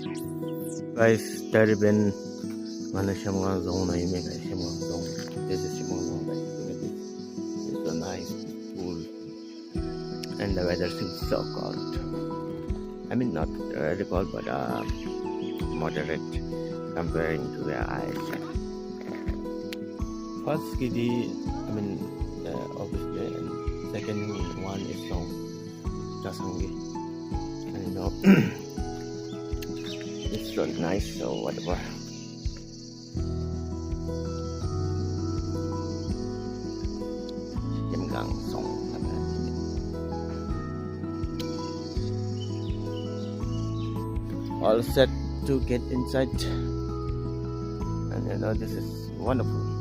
Guys, Taliban mana zhemgang zone na yun guys, zhemgang zone. This is zhemgang zone guys. Look at this. It's so nice, cool, and the weather seems so cold. I mean not really cold, but moderate comparing to where I stay. First kitty, I mean obviously, and second one is from Jasangi. I know. It's so nice, so whatever. Zhemgang song. All set to get inside, and this is wonderful.